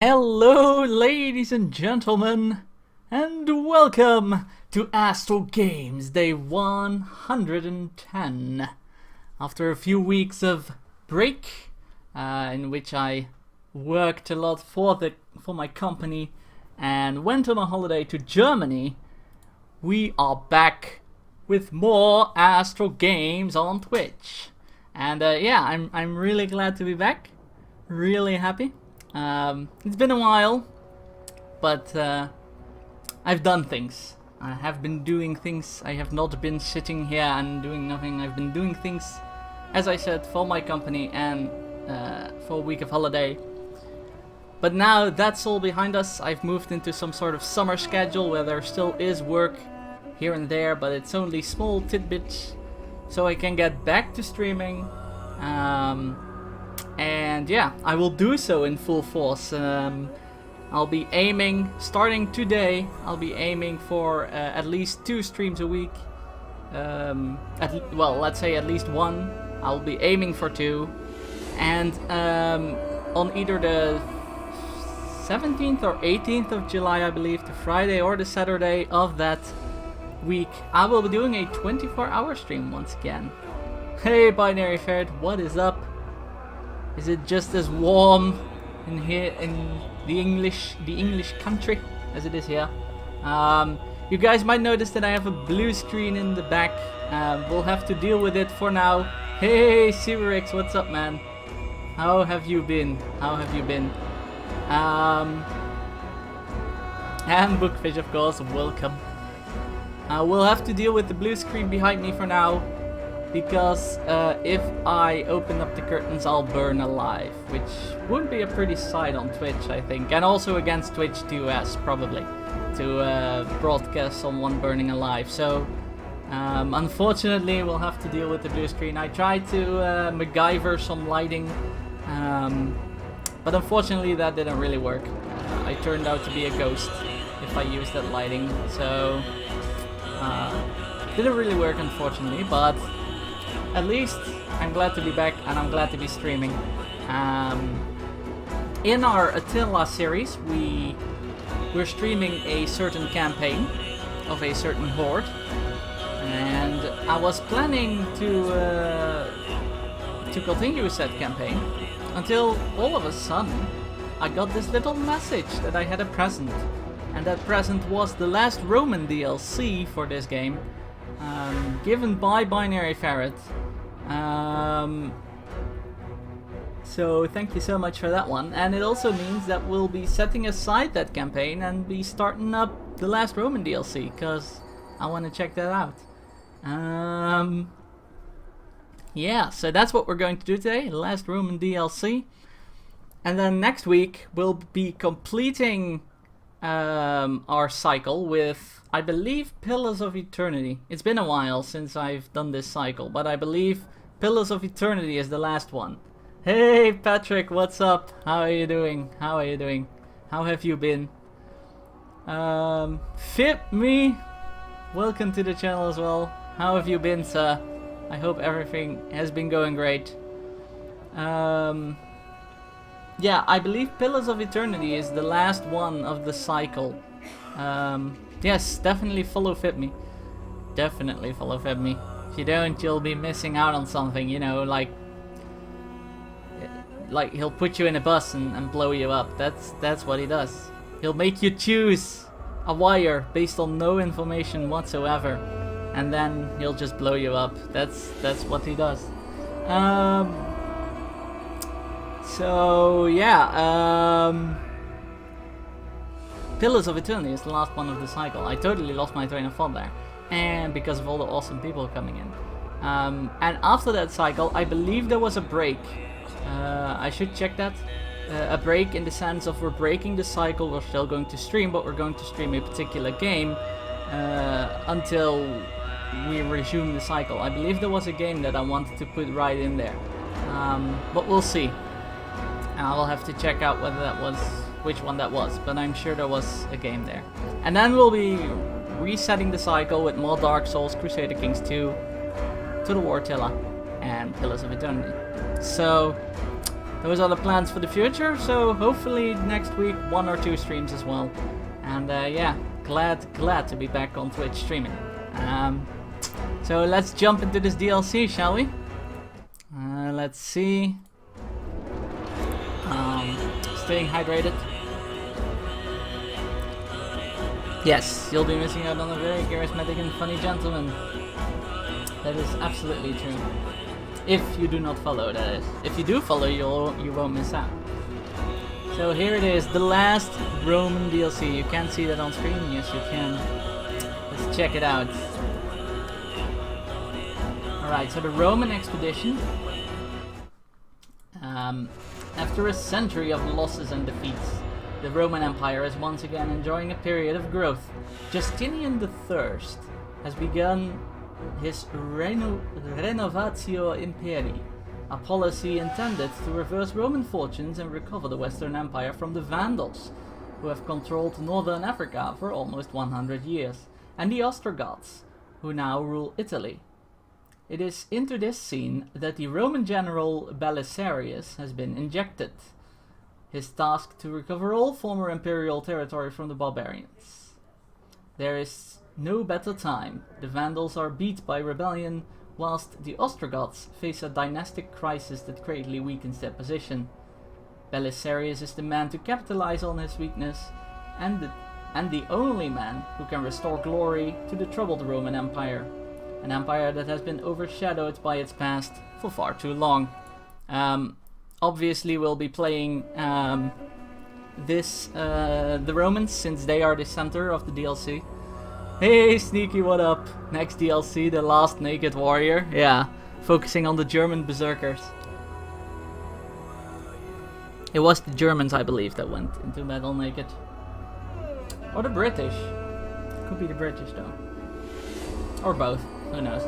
Hello, ladies and gentlemen, and welcome to AstralGames Day 110. After a few weeks of break, in which I worked a lot for my company and went on a holiday to Germany, we are back with more AstralGames on Twitch. And yeah, I'm really glad to be back. Really happy. It's been a while, but I've done things. I have been doing things. I have not been sitting here and doing nothing. I've been doing things, as I said, for my company and for a week of holiday. But now that's all behind us. I've moved into some sort of summer schedule where there still is work here and there, but it's only small tidbits, so I can get back to streaming. And yeah, I will do so in full force. I'll be aiming, starting today, I'll be aiming for at least 2 streams a week. Well, let's say at least 1. I'll be aiming for 2. And on either the 17th or 18th of July, I believe, the Friday or the Saturday of that week, I will be doing a 24-hour stream once again. Hey, Binary Ferret, what is up? Is it just as warm in here in the English country as it is here? You guys might notice that I have a blue screen in the back. We'll have to deal with it for now. Hey, Cyberix, what's up, man? How have you been? And Bookfish, of course, welcome. We'll have to deal with the blue screen behind me for now, because if I open up the curtains, I'll burn alive, which would be a pretty sight on Twitch, I think, and also against Twitch 2S, probably, to broadcast someone burning alive. So, unfortunately, we'll have to deal with the blue screen. I tried to MacGyver some lighting, but unfortunately that didn't really work. I turned out to be a ghost if I used that lighting, so didn't really work, unfortunately, but at least I'm glad to be back and I'm glad to be streaming. In our Attila series, we're streaming a certain campaign of a certain horde, and I was planning to continue with that campaign until all of a sudden I got this little message that I had a present, and that present was the last Roman DLC for this game, given by Binary Ferret. So thank you so much for that one, and it also means that we'll be setting aside that campaign and be starting up the last Roman DLC, because I want to check that out. Yeah, so that's what we're going to do today, the last Roman DLC, and then next week we'll be completing our cycle with, I believe, Pillars of Eternity. It's been a while since I've done this cycle, but I believe Pillars of Eternity is the last one. Hey Patrick, what's up? How are you doing? How have you been? Fit me, welcome to the channel as well. How have you been, sir? I hope everything has been going great. Yeah, I believe Pillars of Eternity is the last one of the cycle. Yes, definitely follow FitMe. Definitely follow FitMe. If you don't, you'll be missing out on something, you know, like he'll put you in a bus and blow you up. That's what he does. He'll make you choose a wire based on no information whatsoever, and then he'll just blow you up. That's what he does. So yeah, Pillars of Eternity is the last one of the cycle. I totally lost my train of thought there, and because of all the awesome people coming in. And after that cycle, I believe there was a break. I should check that. A break in the sense of we're breaking the cycle. We're still going to stream, but we're going to stream a particular game until we resume the cycle. I believe there was a game that I wanted to put right in there, but we'll see. I'll have to check out which one that was, but I'm sure there was a game there. And then we'll be resetting the cycle with more Dark Souls, Crusader Kings 2, To the War Attila, and Pillars of Eternity. So those are the plans for the future. So hopefully next week 1 or 2 streams as well. And yeah, glad to be back on Twitch streaming. So let's jump into this DLC, shall we? Let's see. Staying hydrated. Yes, you'll be missing out on a very charismatic and funny gentleman. That is absolutely true. If you do not follow, that is. If you do follow, you won't miss out. So here it is, the last Roman DLC. You can't see that on screen? Yes, you can. Let's check it out. Alright, so the Roman expedition. After a century of losses and defeats, the Roman Empire is once again enjoying a period of growth. Justinian III has begun his Renovatio Imperii, a policy intended to reverse Roman fortunes and recover the Western Empire from the Vandals, who have controlled northern Africa for almost 100 years, and the Ostrogoths, who now rule Italy. It is into this scene that the Roman general Belisarius has been injected, his task to recover all former imperial territory from the barbarians. There is no better time. The Vandals are beat by rebellion, whilst the Ostrogoths face a dynastic crisis that greatly weakens their position. Belisarius is the man to capitalize on his weakness, and the only man who can restore glory to the troubled Roman Empire. An empire that has been overshadowed by its past for far too long. Obviously we'll be playing the Romans, since they are the center of the DLC. Hey Sneaky, what up? Next DLC, The Last Naked Warrior. Yeah, focusing on the German berserkers. It was the Germans, I believe, that went into battle naked. Or the British. Could be the British though. Or both. Who knows?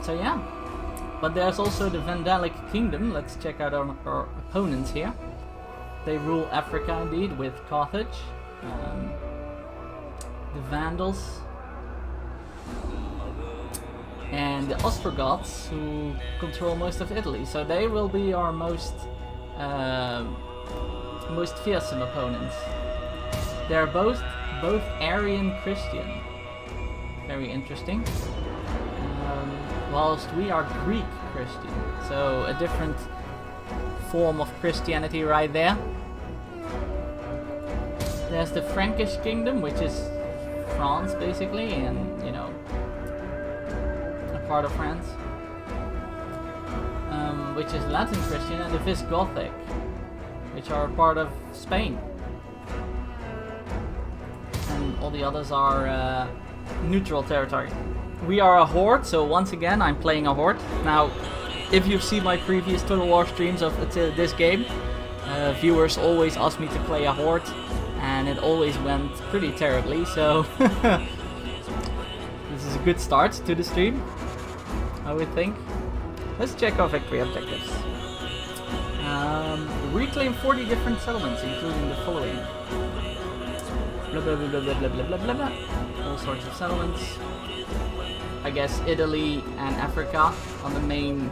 So yeah. But there's also the Vandalic Kingdom. Let's check out our opponents here. They rule Africa indeed, with Carthage. The Vandals. And the Ostrogoths, who control most of Italy. So they will be our most fearsome opponents. They're both Arian Christian. Very interesting. Whilst we are Greek Christian, so a different form of Christianity right there. There's the Frankish Kingdom, which is France basically, and you know, a part of France, which is Latin Christian, and the Visigothic, which are a part of Spain, and all the others are neutral territory. We are a horde, so once again I'm playing a horde. Now, if you've seen my previous Total War streams of this game, viewers always ask me to play a horde, and it always went pretty terribly, so this is a good start to the stream, I would think. Let's check our victory objectives. Reclaim 40 different settlements, including the following. Blah blah blah blah blah blah blah blah blah. All sorts of settlements. I guess Italy and Africa are the main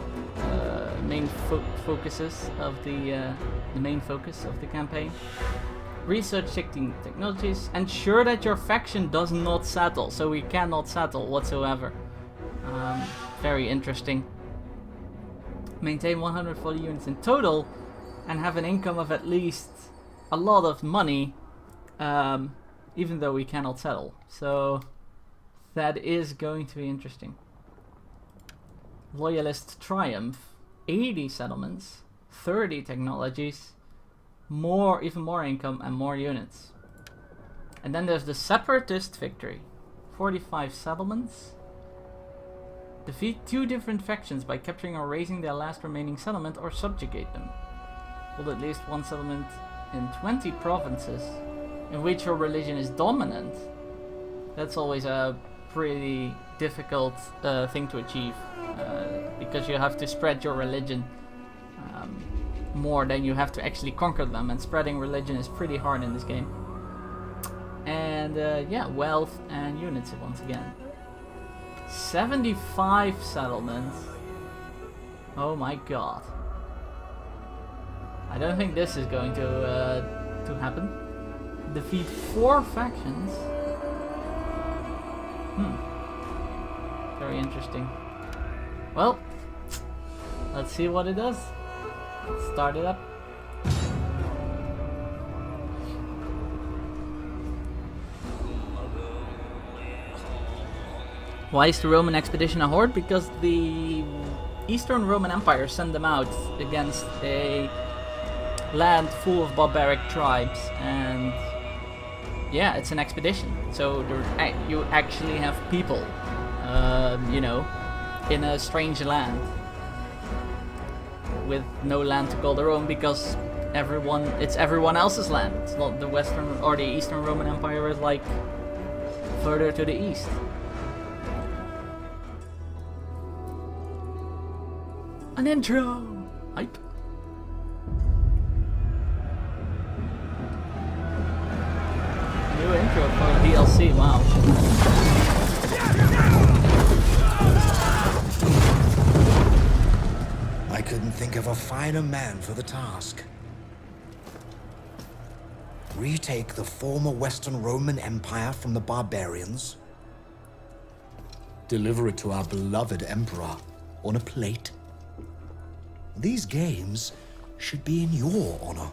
focuses of the main focus of the campaign. Research shifting technologies. Ensure that your faction does not settle. So we cannot settle whatsoever. Very interesting. Maintain 140 units in total, and have an income of at least a lot of money, even though we cannot settle. So that is going to be interesting. Loyalist Triumph, 80 settlements, 30 technologies, even more income and more units. And then there's the Separatist Victory, 45 settlements. Defeat 2 different factions by capturing or razing their last remaining settlement, or subjugate them. Hold at least one settlement in 20 provinces in which your religion is dominant. That's always a pretty difficult thing to achieve, because you have to spread your religion more than you have to actually conquer them, and spreading religion is pretty hard in this game. And yeah, wealth and units once again. 75 settlements. Oh my god. I don't think this is going to happen. Defeat 4 factions. Very interesting. Well, let's see what it does. Let's start it up. Why is the Roman expedition a horde? Because the Eastern Roman Empire sent them out against a land full of barbaric tribes, and yeah, it's an expedition. So you actually have people, you know, in a strange land with no land to call their own, because it's everyone else's land. It's not the Western or the Eastern Roman Empire is like further to the east. An intro! Hype. New intro for DLC, wow. I couldn't think of a finer man for the task. Retake the former Western Roman Empire from the barbarians. Deliver it to our beloved emperor on a plate. These games should be in your honor.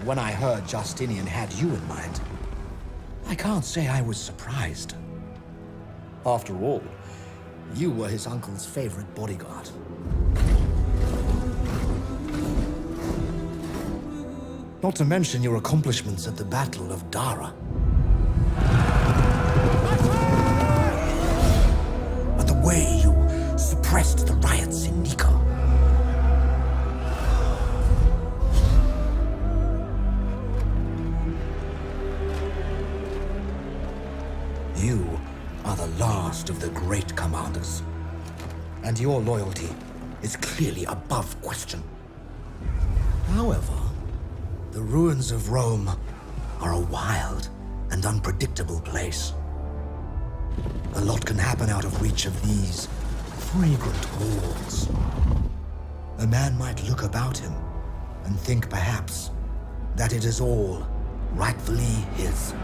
When I heard Justinian had you in mind, I can't say I was surprised. After all, you were his uncle's favorite bodyguard. Not to mention your accomplishments at the Battle of Dara. But the way you suppressed the riots in Nika. You are the last of the great commanders. And your loyalty is clearly above question. However, the ruins of Rome are a wild and unpredictable place. A lot can happen out of reach of these fragrant walls. A man might look about him and think perhaps that it is all rightfully his.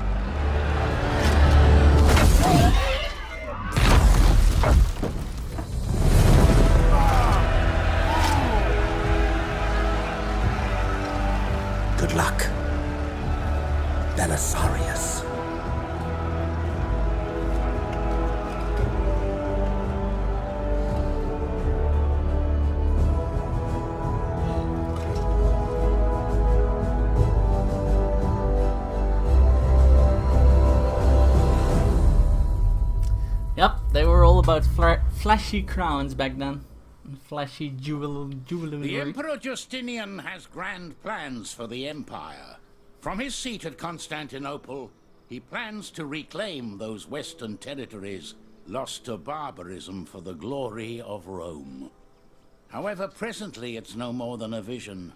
Good luck, Belisarius. Yep, they were all about flashy crowns back then. Flashy jewelry. The Emperor Justinian has grand plans for the Empire. From his seat at Constantinople, he plans to reclaim those Western territories lost to barbarism for the glory of Rome. However, presently it's no more than a vision.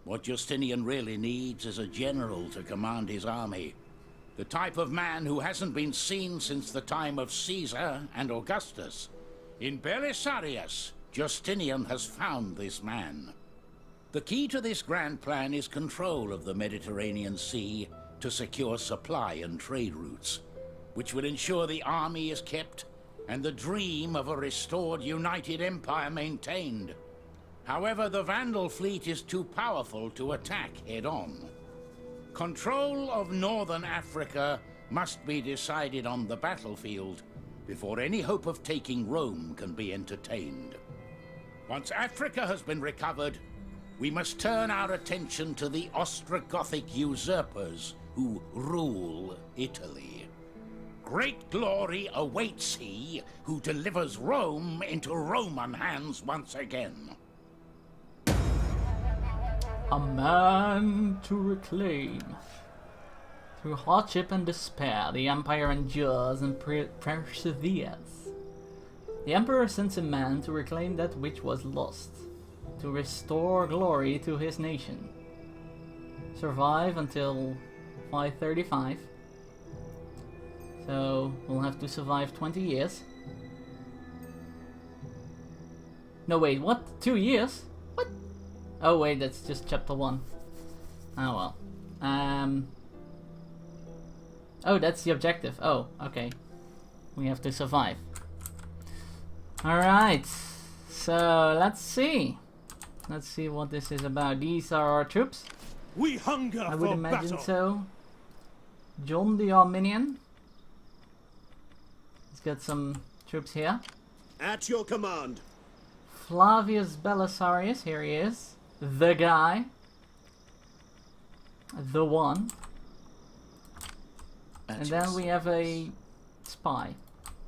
What Justinian really needs is a general to command his army. The type of man who hasn't been seen since the time of Caesar and Augustus. In Belisarius, Justinian has found this man. The key to this grand plan is control of the Mediterranean Sea to secure supply and trade routes, which will ensure the army is kept and the dream of a restored united empire maintained. However, the Vandal fleet is too powerful to attack head-on. Control of northern Africa must be decided on the battlefield before any hope of taking Rome can be entertained. Once Africa has been recovered, we must turn our attention to the Ostrogothic usurpers who rule Italy. Great glory awaits he who delivers Rome into Roman hands once again. A man to reclaim. Through hardship and despair, the empire endures and perseveres. The emperor sends a man to reclaim that which was lost, to restore glory to his nation. Survive until 535. So we'll have to survive 20 years. No wait, what? 2 years? What? Oh wait, that's just chapter 1. Oh well. Oh, that's the objective. Oh, okay. We have to survive. Alright. So let's see. Let's see what this is about. These are our troops. We hunger I would for imagine battle. so. John the Arminian. Let's get some troops here. At your command. Flavius Belisarius, here he is. The guy. The one. And then we have a spy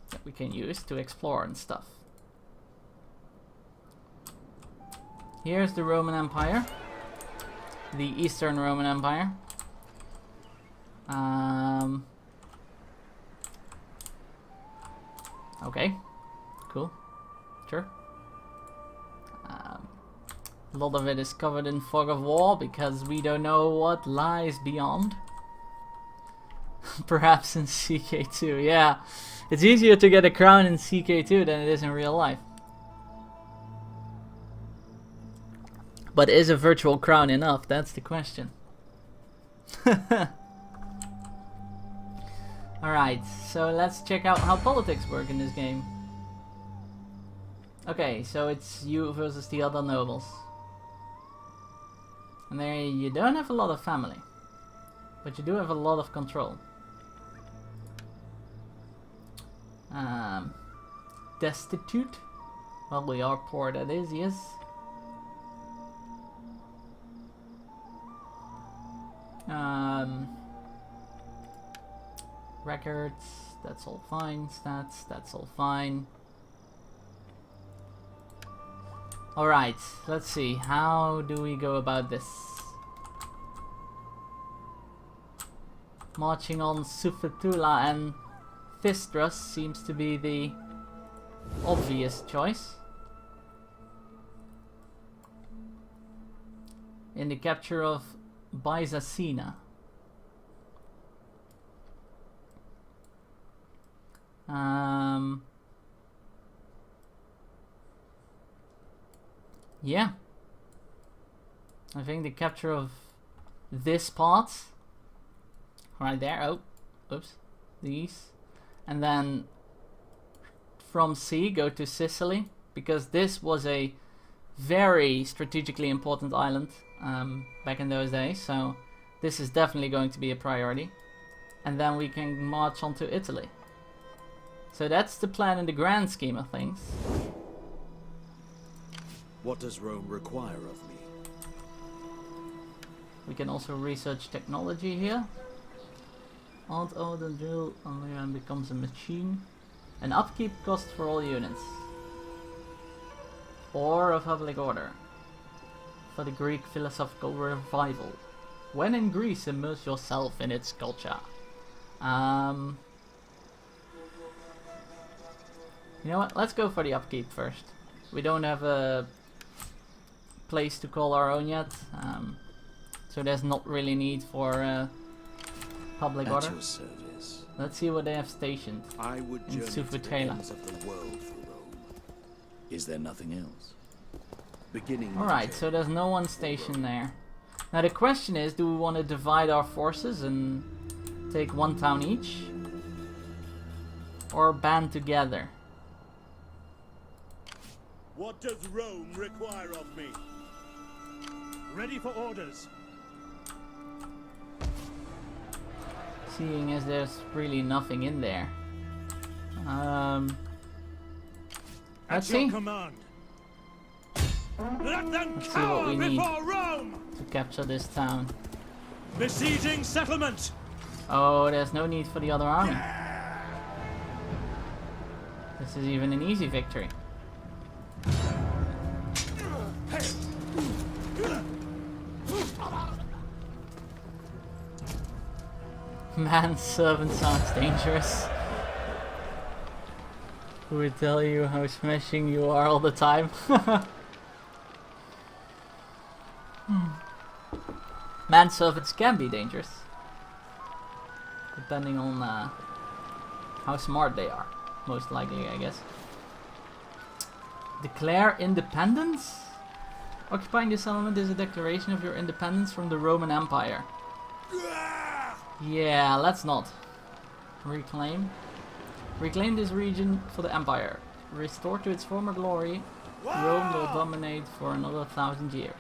that we can use to explore and stuff. Here's the Roman Empire. The Eastern Roman Empire. Okay. Cool. Sure. A lot of it is covered in fog of war because we don't know what lies beyond. Perhaps in CK2, yeah. It's easier to get a crown in CK2 than it is in real life. But is a virtual crown enough? That's the question. Alright, so let's check out how politics work in this game. Okay, so it's you versus the other nobles. And there you don't have a lot of family. But you do have a lot of control. Destitute. Well, we are poor, that is, yes. Records, that's all fine. Stats, that's all fine. Alright, let's see. How do we go about this? Marching on Sufetula and Thistras seems to be the obvious choice. In the capture of Byzacena. Yeah. I think the capture of this part right there. Oh, oops. These. And then from sea go to Sicily, because this was a very strategically important island back in those days, so this is definitely going to be a priority. And then we can march on to Italy. So that's the plan in the grand scheme of things. What does Rome require of me? We can also research technology here. Alt O the drill becomes a machine. An upkeep cost for all units. Or a public order. For the Greek philosophical revival. When in Greece, immerse yourself in its culture. You know what? Let's go for the upkeep first. We don't have a place to call our own yet, so there's not really need for public order. At your service. Let's see what they have stationed I would in journey to the Sufetula. ends of the world for Rome. Is there nothing else? Beginning. Alright, so there's no one stationed there. Now the question is, do we want to divide our forces and take one town each? Or band together? What does Rome require of me? Ready for orders. Seeing as there's really nothing in there. Let's see. Command. Let them Let's see what we need Rome. to capture this town. Besieging settlement. Oh, there's no need for the other army. This is even an easy victory. Manservant sounds dangerous. Who would tell you how smashing you are all the time? Manservants can be dangerous. Depending on how smart they are. Most likely, I guess. Declare independence? Occupying this settlement is a declaration of your independence from the Roman Empire. Yeah, let's not. Reclaim. Reclaim this region for the Empire. Restore to its former glory. Rome will dominate for another 1,000 years.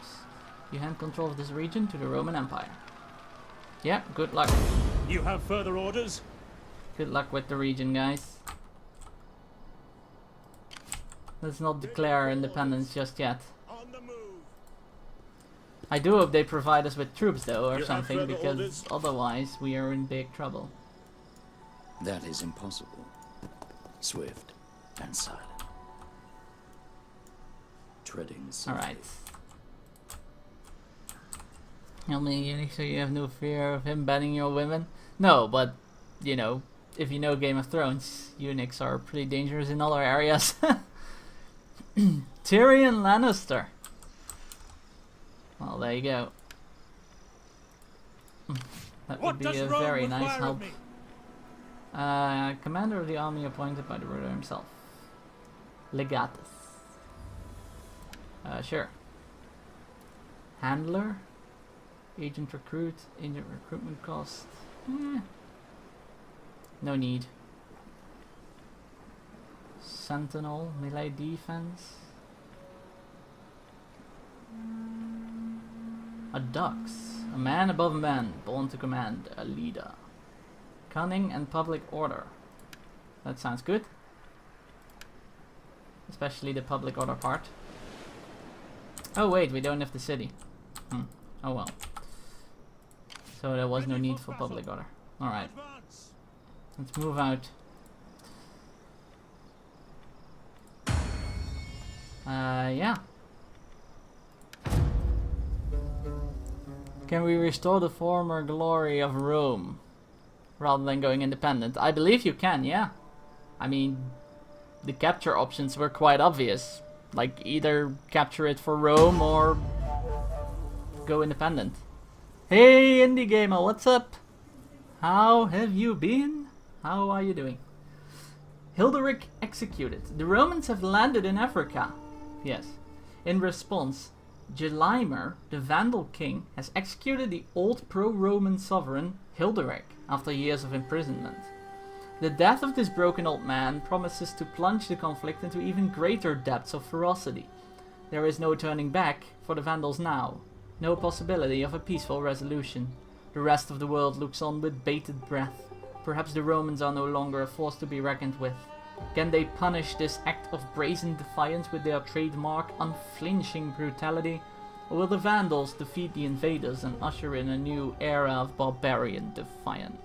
You hand control of this region to the Roman Empire. Yeah, good luck. You have further orders? Good luck with the region, guys. Let's not declare independence just yet. On the move. I do hope they provide us with troops though, or You have something, further because orders? otherwise we are in big trouble. That is impossible. Swift and silent. Treading softly. Alright. Tell me, so you have no fear of him banning your women? No, but, you know, if you know Game of Thrones, eunuchs are pretty dangerous in other areas. Tyrion Lannister. Well, there you go. That What would be does a Rome very nice require of help. me? Commander of the army appointed by the ruler himself. Legatus. Sure. Handler. Agent recruit. Agent recruitment cost. No need. Sentinel. Melee defense. A dux. A man above man. Born to command. A leader. Cunning and public order. That sounds good. Especially the public order part. Oh wait, we don't have the city. Oh well. So there was no need for public order. Alright. Advance. Let's move out. Yeah. Can we restore the former glory of Rome? Rather than going independent? I believe you can, yeah. I mean, the capture options were quite obvious. Like, either capture it for Rome or go independent. Hey, Indie Gamer, what's up? How have you been? How are you doing? Hilderic executed. The Romans have landed in Africa. Yes. In response, Gelimer, the Vandal king, has executed the old pro-Roman sovereign Hilderic after years of imprisonment. The death of this broken old man promises to plunge the conflict into even greater depths of ferocity. There is no turning back for the Vandals now. No possibility of a peaceful resolution. The rest of the world looks on with bated breath. Perhaps the Romans are no longer a force to be reckoned with. Can they punish this act of brazen defiance with their trademark unflinching brutality? Or will the Vandals defeat the invaders and usher in a new era of barbarian defiance?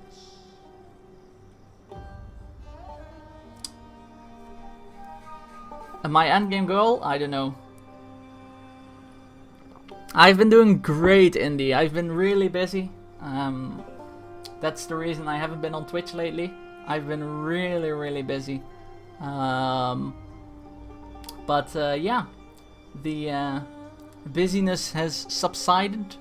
And my endgame goal? I don't know. I've been doing great, Indy. I've been really busy. That's the reason I haven't been on Twitch lately. I've been really busy. Yeah, the busyness has subsided.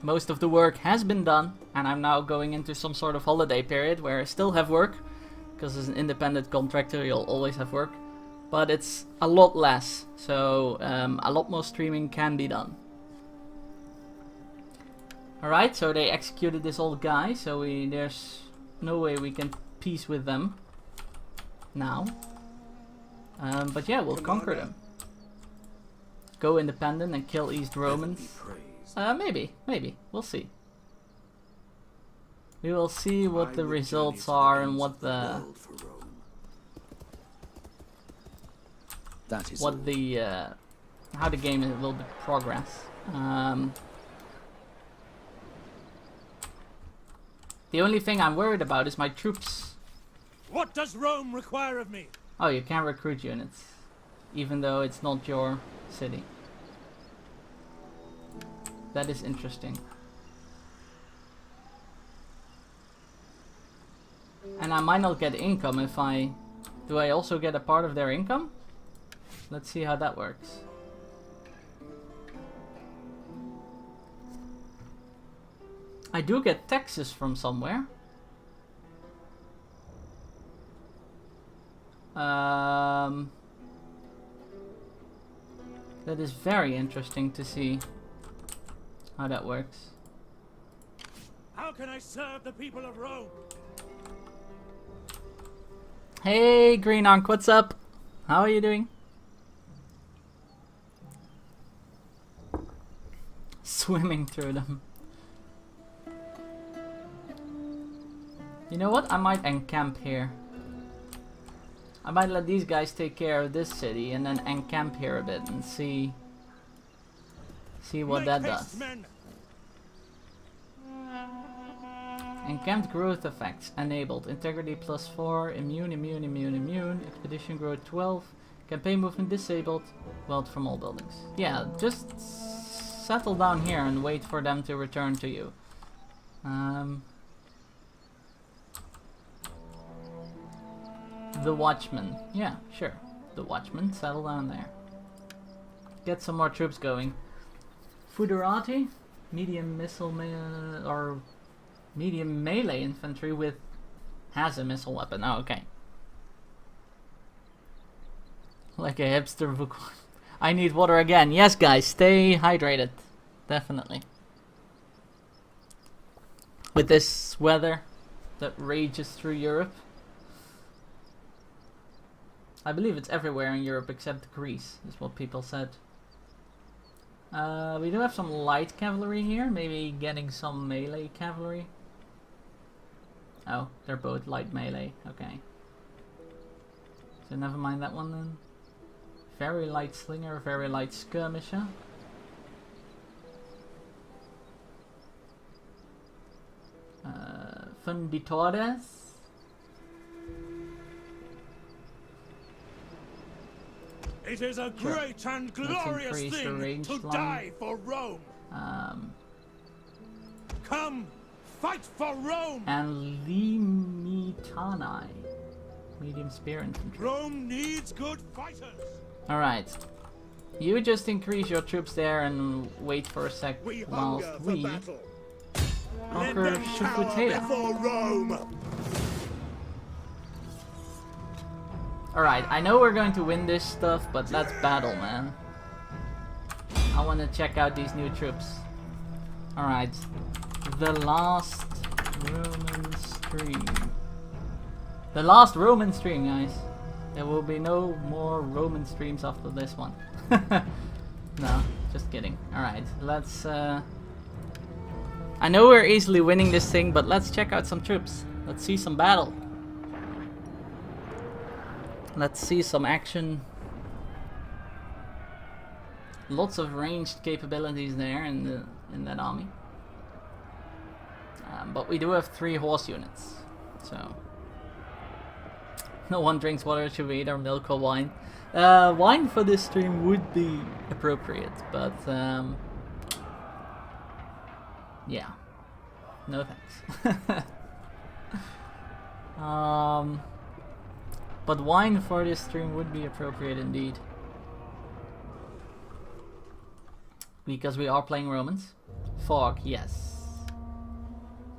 Most of the work has been done, and I'm now going into some sort of holiday period where I still have work, because as an independent contractor you'll always have work, but it's a lot less, so a lot more streaming can be done. Alright, so they executed this old guy, so there's no way we can peace with them now. But yeah, we'll conquer them. Go independent and kill East Romans. Maybe. We'll see. We will see what the results are and what the how the game will progress. The only thing I'm worried about is my troops. What does Rome require of me? Oh, you can recruit units, even though it's not your city. That is interesting. And I might not get income if I... Do I also get a part of their income? Let's see how that works. I do get taxes from somewhere. That is very interesting to see how that works. How can I serve the people of Rome? Hey, Green Ankh, what's up? How are you doing? Swimming through them. You know what? I might encamp here. I might let these guys take care of this city and then encamp here a bit and see what that does. Men. Encamped growth effects enabled. Integrity +4, immune, expedition growth 12, campaign movement disabled, wealth from all buildings. Yeah, just settle down here and wait for them to return to you. The Watchman. Yeah, sure. The Watchman, settle down there. Get some more troops going. Foederati, medium missile or medium melee infantry has a missile weapon. Oh, okay. Like a hipster book. I need water again. Yes, guys, stay hydrated. Definitely. With this weather that rages through Europe. I believe it's everywhere in Europe except Greece, is what people said. We do have some light cavalry here, maybe getting some melee cavalry. Oh, they're both light melee, okay. So never mind that one then. Very light slinger, very light skirmisher. Funditores. It is a great and glorious thing to die for Rome. Come, fight for Rome. And Limitani, medium spear infantry. Rome needs good fighters. All right, you just increase your troops there and wait for a sec whilst we conquer Shufutela. Alright, I know we're going to win this stuff, but let's battle, man. I want to check out these new troops. Alright, the last Roman stream. The last Roman stream, guys. There will be no more Roman streams after this one. No, just kidding. Alright, let's... I know we're easily winning this thing, but let's check out some troops. Let's see some battle. Let's see some action. Lots of ranged capabilities there in that army. But we do have 3 horse units, so no one drinks water. Should we either milk or wine? Wine for this stream would be appropriate, but yeah, no thanks. But wine for this stream would be appropriate indeed. Because we are playing Romans. Fog, yes.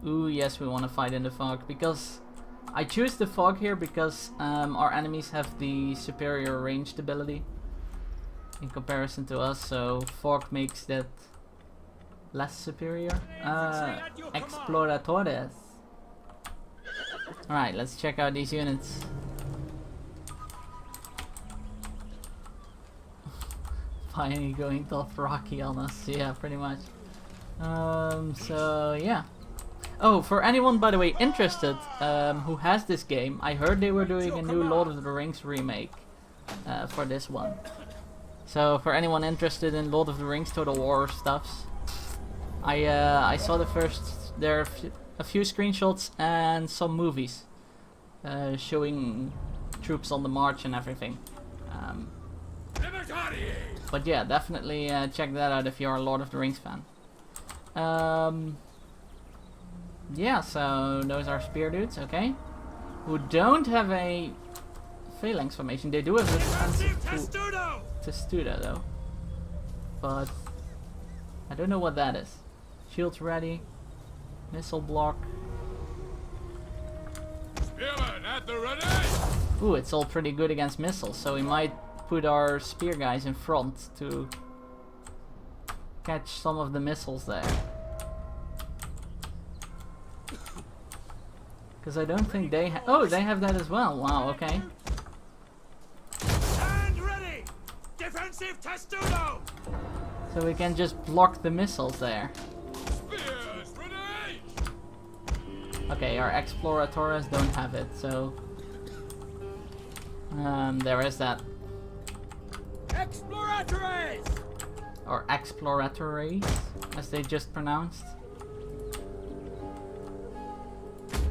Ooh, yes, we want to fight in the fog. Because I choose the fog here because our enemies have the superior ranged ability in comparison to us. So fog makes that less superior. Exploradores. Alright, let's check out these units. Finally going Dothraki on us, yeah, pretty much. So yeah. Oh, for anyone, by the way, interested, who has this game, I heard they were doing a new Lord of the Rings remake for this one. So for anyone interested in Lord of the Rings Total War stuffs, I saw the first. There are a few screenshots and some movies showing troops on the march and everything. But yeah, definitely check that out if you're a Lord of the Rings fan. Yeah, so those are spear dudes, okay. Who don't have a phalanx formation. They do have a defensive testudo though. But I don't know what that is. Shields ready. Missile block. Spearman at the ready! Ooh, it's all pretty good against missiles, so we might put our spear guys in front to catch some of the missiles there. Because I don't think they oh, they have that as well. Wow, okay. Stand ready! Defensive testudo! So we can just block the missiles there. Spears ready! Okay, our exploratores don't have it, so there is that. Exploratores! Or exploratores, as they just pronounced.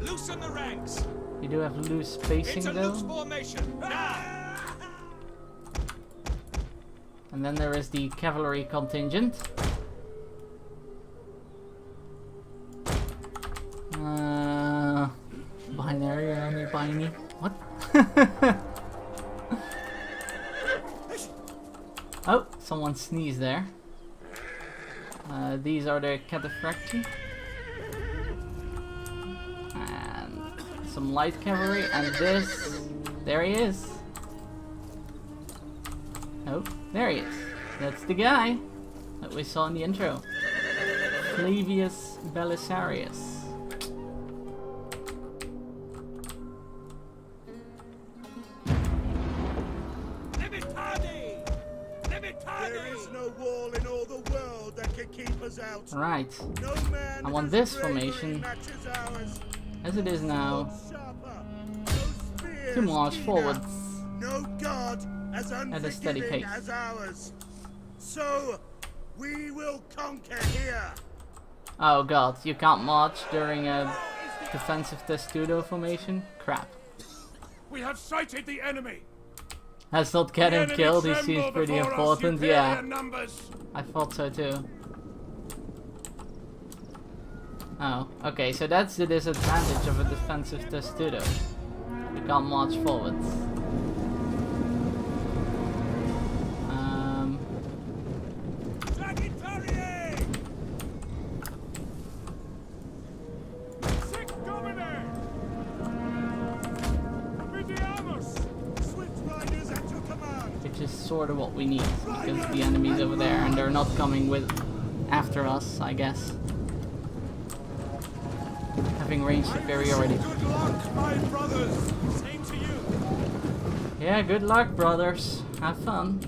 Loosen the ranks! You do have loose spacing It's a though. loose formation! Now! And then there is the cavalry contingent. Binary, only binary. What? Oh, someone sneezed there. These are the cataphracti. And some light cavalry, and this... There he is. Oh, there he is. That's the guy that we saw in the intro. Flavius Belisarius. There is no wall in all the world that can keep us out. Right. No man I want whose this bravery formation, matches ours. as it is now, Sharper, no spears to march keener, forwards no God as at a steady unforgiving pace. as ours. So we will conquer here. Oh god, you can't march during a defensive testudo formation? Crap. We have sighted the enemy. Let's not get him killed, he seems pretty important, yeah. Numbers. I thought so too. Oh, okay, so that's the disadvantage of a defensive testudo. You can't march forwards. Which is sort of what we need, because the enemy's over there and they're not coming with after us, I guess. Having range superiority. Good luck, my brothers. Same to you. Yeah, good luck, brothers. Have fun.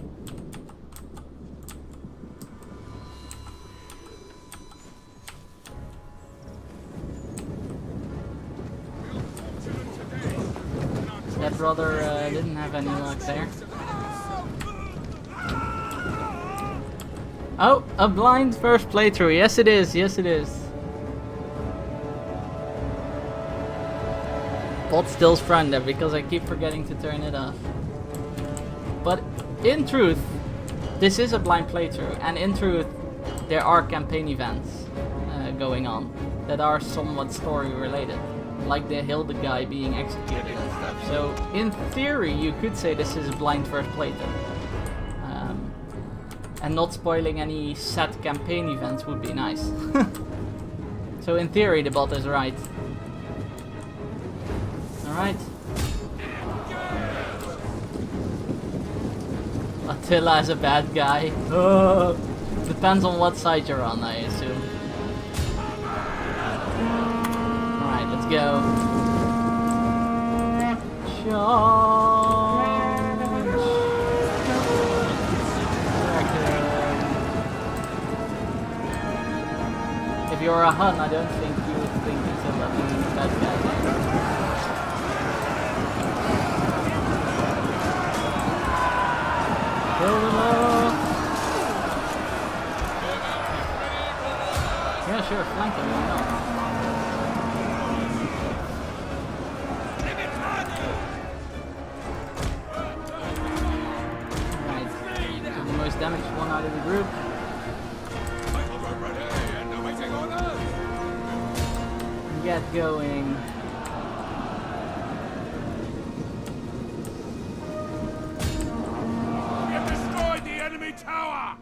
That brother didn't have any luck there. Oh, a blind first playthrough. Yes it is, yes it is. Hold still's front there because I keep forgetting to turn it off. But in truth, this is a blind playthrough, and in truth, there are campaign events going on that are somewhat story related, like the Hilda guy being executed and stuff. So in theory, you could say this is a blind first playthrough. And not spoiling any set campaign events would be nice. So in theory, the bot is right. Alright. Attila is a bad guy. Depends on what side you're on, I assume. Alright, let's go. Charge! If you're a Hun, I don't think you would think Attila is a bad guy. Kill them all! Yeah, sure, flank him, why not? Right, so the most damaged one out of the group. Get going. We have destroyed the enemy tower.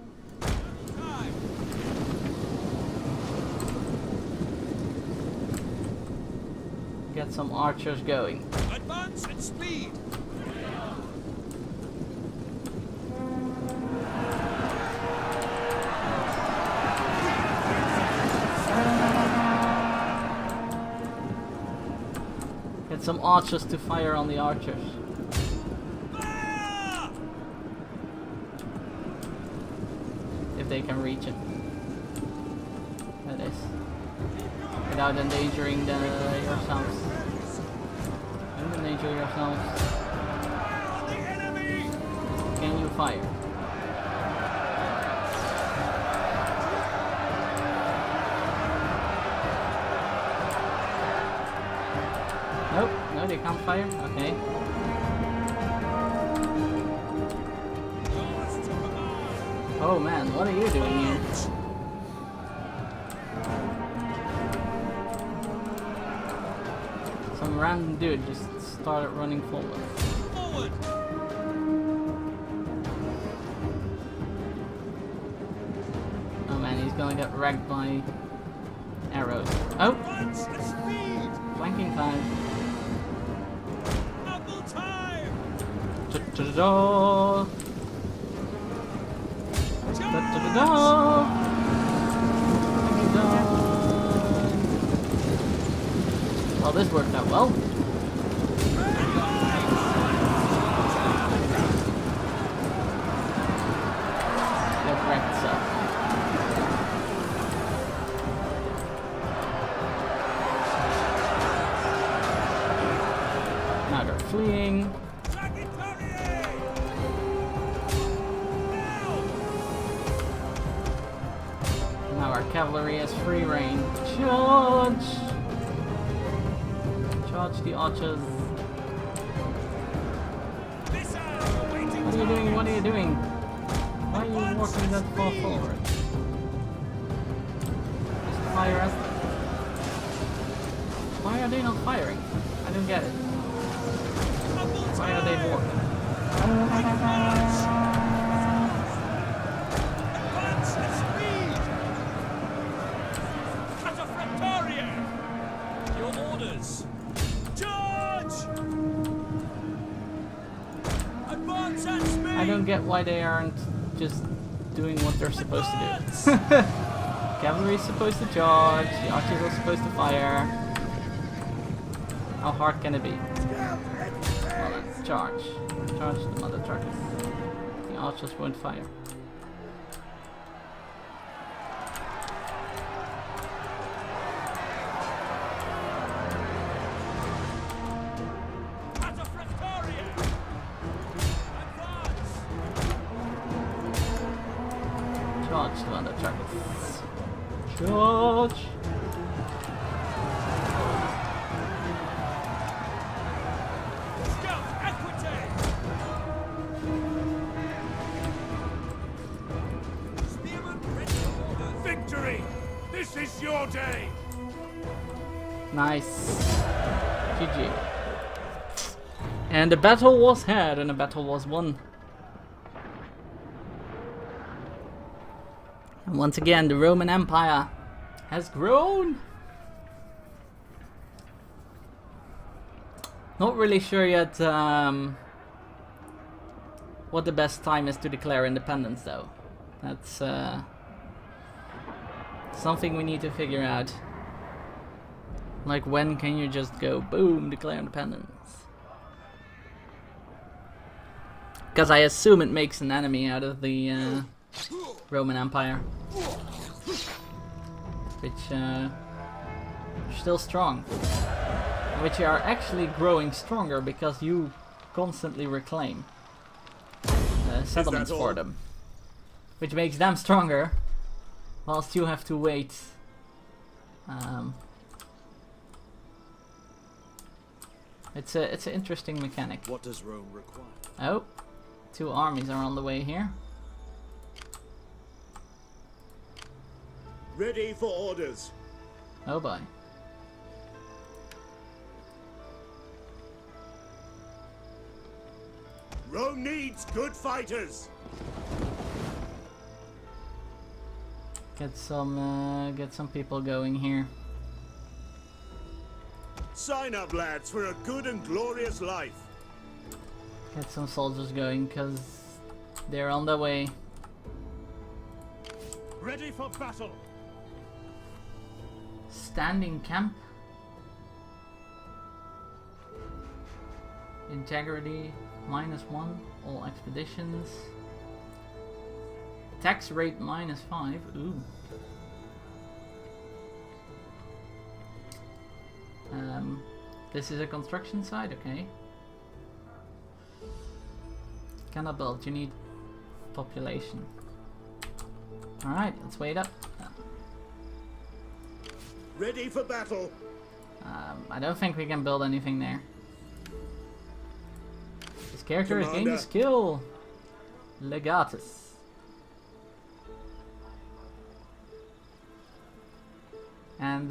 Get some archers going. Advance at speed. Get some archers to fire on the archers. If they can reach it. That is. Without endangering yourselves. Don't endanger yourselves. Can you fire? Nope, no, they can't fire. Okay. Oh man, what are you doing here? Some random dude just started running forward. Oh man, he's gonna get wrecked by arrows. Oh! Flanking time. Da-da-da! Da-da-da-da! Well, this worked out well. Get wrecked, so. Now they're fleeing. Now our cavalry has free reign. Charge! Charge the archers. What are you doing? What are you doing? Why are you walking that far forward? Just fire at them. Why are they not firing? I don't get it. Why are they walking? Your orders! Charge! Advance at speed! I don't get why they aren't just doing what they're supposed to do. Cavalry is supposed to charge, the archers are supposed to fire. How hard can it be? Well then, charge. Charge the mother truckers. The archers won't fire. Charge the mother truckers. Charge! Victory! This is your day! Nice. GG. And the battle was had and the battle was won. And once again, the Roman Empire has grown. Not really sure yet what the best time is to declare independence, though. That's something we need to figure out. Like, when can you just go, boom, declare independence? Because I assume it makes an enemy out of the Roman Empire. Which are still strong. Which are actually growing stronger because you constantly reclaim settlements for them. Which makes them stronger, whilst you have to wait. It's an interesting mechanic. What does Rome require? Oh, 2 armies are on the way here. Ready for orders. Oh boy. Rome needs good fighters. Get some people going here. Sign up, lads, for a good and glorious life. Get some soldiers going, because they're on their way. Ready for battle. Standing camp. Integrity -1. All expeditions. Tax rate -5. Ooh. This is a construction site, okay. Cannot build, you need population. Alright, let's wait up. Ready for battle. I don't think we can build anything there. This character is gaining skill. Legatus. And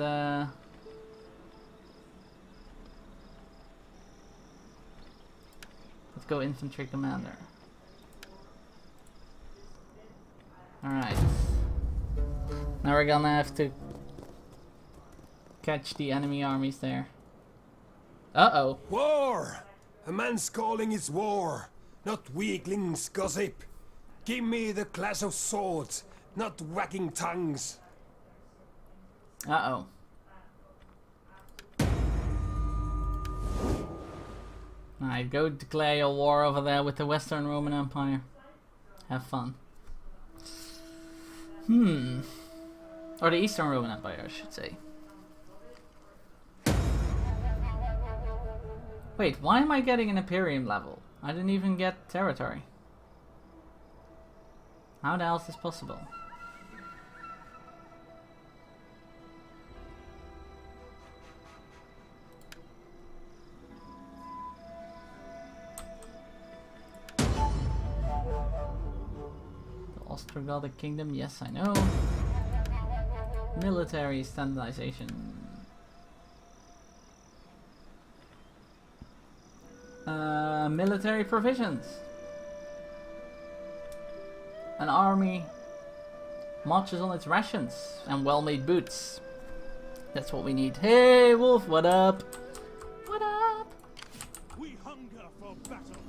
let's go infantry commander. Alright. Now we're gonna have to catch the enemy armies there. Uh-oh. War! A man's calling is war, not weaklings' gossip. Give me the clash of swords, not wagging tongues. Uh-oh. Alright, go declare your war over there with the Western Roman Empire. Have fun. Or the Eastern Roman Empire, I should say. Wait, why am I getting an Imperium level? I didn't even get territory. How the hell is this possible? Ostrogothic Kingdom, yes I know. Military standardization. Military provisions. An army marches on its rations and well-made boots. That's what we need. Hey Wolf, what up? What up? We hunger for battle.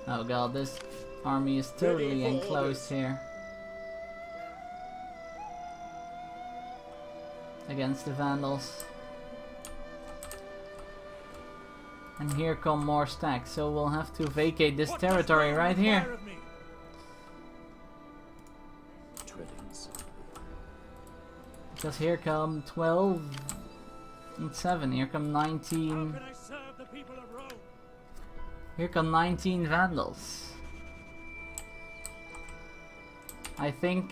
Oh god, this army is totally enclosed here. Against the Vandals. And here come more stacks, so we'll have to vacate this territory right here. Because here come 12 and 7, here come 19. Here come 19 Vandals. I think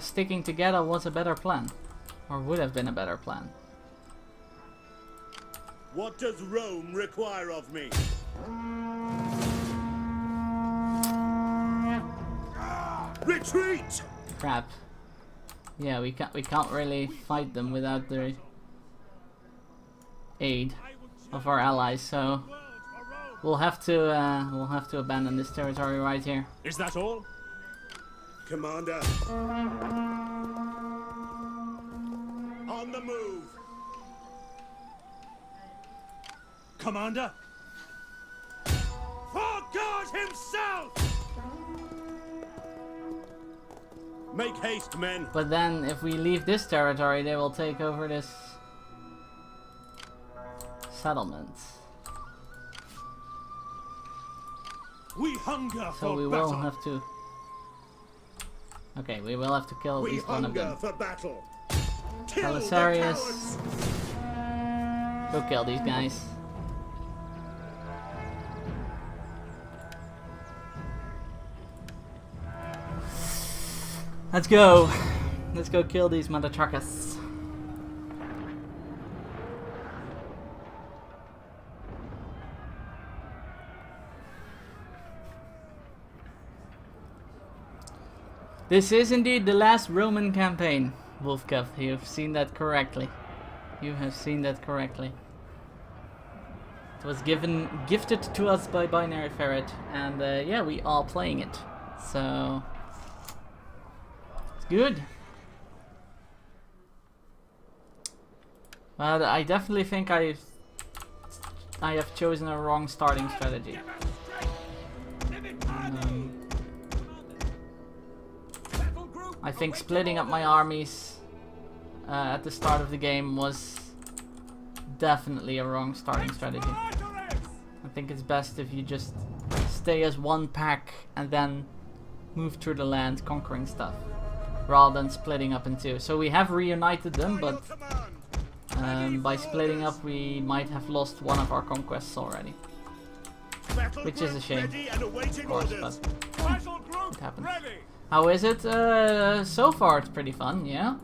sticking together was a better plan. Or would have been a better plan. What does Rome require of me? Retreat! Crap. Yeah, we can't really fight them without the aid of our allies, so we'll have to abandon this territory right here. Is that all? Commander. On the move. Commander. For God himself! Make haste, men. But then, if we leave this territory, they will take over this settlement. We hunger So for we battle. will have to. Okay, we will have to kill at least one of them. For battle. Kill the Belisarius. cowards. Go kill these guys. Let's go. Let's go kill these mother truckers. This is indeed the last Roman campaign, Wolfcuff. You've seen that correctly. You have seen that correctly. It was gifted to us by Binary Ferret, and yeah, we are playing it. So it's good. But I definitely think I have chosen a wrong starting strategy. I think splitting up my armies at the start of the game was definitely a wrong starting strategy. I think it's best if you just stay as one pack and then move through the land conquering stuff, rather than splitting up in two. So we have reunited them, but by splitting up we might have lost one of our conquests already. Which is a shame, of course, but it happens. How is it? So far it's pretty fun, yeah?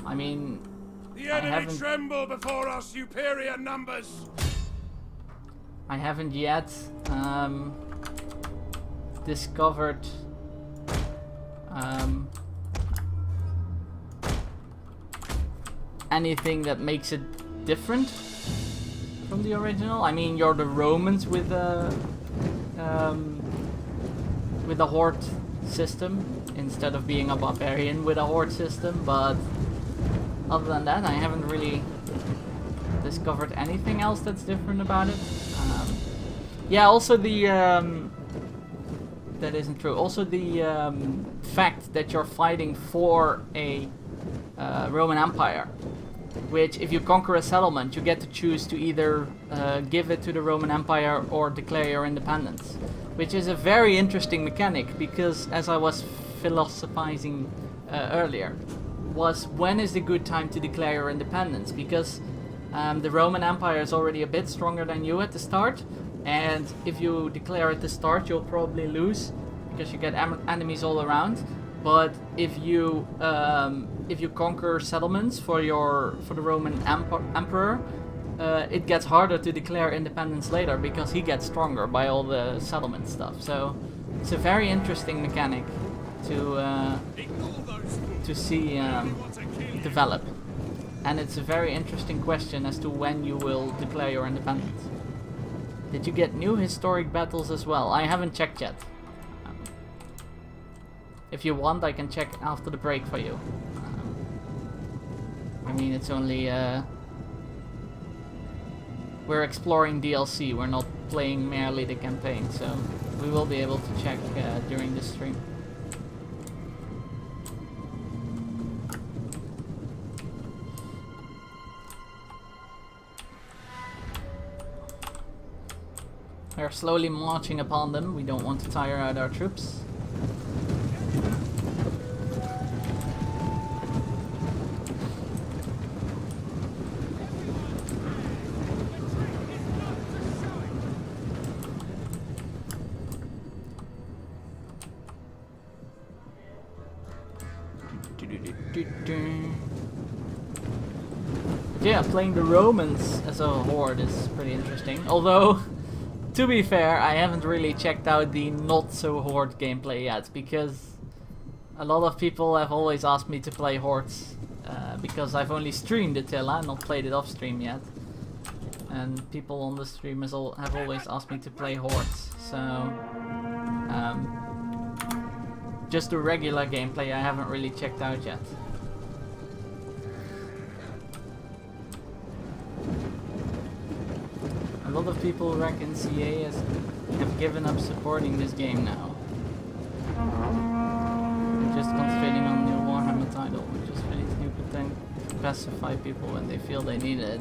I mean, The enemy tremble before our superior numbers. I haven't yet discovered anything that makes it different from the original. I mean, you're the Romans with a horde system instead of being a barbarian with a horde system, but other than that, I haven't really discovered anything else that's different about it. Yeah, also the that isn't true. Also the fact that you're fighting for a Roman Empire, which if you conquer a settlement, you get to choose to either give it to the Roman Empire or declare your independence, which is a very interesting mechanic, because as I was philosophizing earlier, was when is the good time to declare your independence, because the Roman Empire is already a bit stronger than you at the start, and if you declare at the start you'll probably lose because you get enemies all around. But if you conquer settlements for the Roman Emperor, it gets harder to declare independence later because he gets stronger by all the settlement stuff. So it's a very interesting mechanic to see develop, and it's a very interesting question as to when you will declare your independence. Did you get new historic battles as well? I haven't checked yet. If you want, I can check after the break for you. I mean, it's only we're exploring DLC, we're not playing merely the campaign, so we will be able to check during this stream. We're slowly marching upon them. We don't want to tire out our troops. Yeah, playing the Romans as a horde is pretty interesting. Although, to be fair, I haven't really checked out the not so horde gameplay yet, because a lot of people have always asked me to play hordes, because I've only streamed Attila, not played it off stream yet. And people on the stream have always asked me to play hordes, so just the regular gameplay I haven't really checked out yet. A lot of people reckon CA have given up supporting this game now. They're just concentrating on the Warhammer title, which is really stupid thing to pacify people when they feel they need it.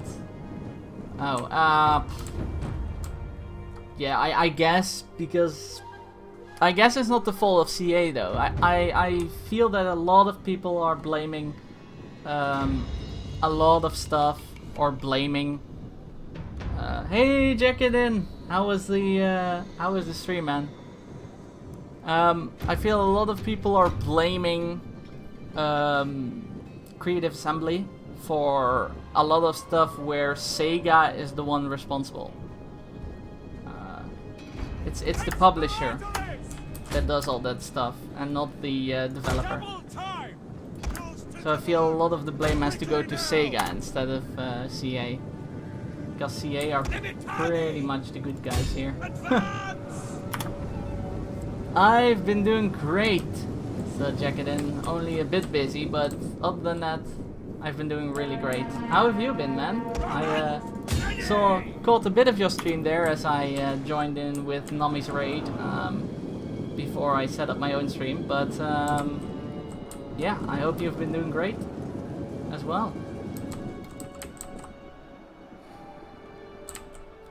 Oh, yeah, I guess, because I guess it's not the fault of CA though. I feel that a lot of people are blaming a lot of stuff, or blaming. Hey, Jackadin, how was the stream, man? I feel a lot of people are blaming Creative Assembly for a lot of stuff where Sega is the one responsible. It's the publisher that does all that stuff, and not the developer. So I feel a lot of the blame has to go to Sega instead of CA. Because CA are pretty much the good guys here. I've been doing great, so Jackadin. Only a bit busy, but other than that, I've been doing really great. How have you been, man? I caught a bit of your stream there as I joined in with Nami's raid before I set up my own stream, but yeah, I hope you've been doing great as well.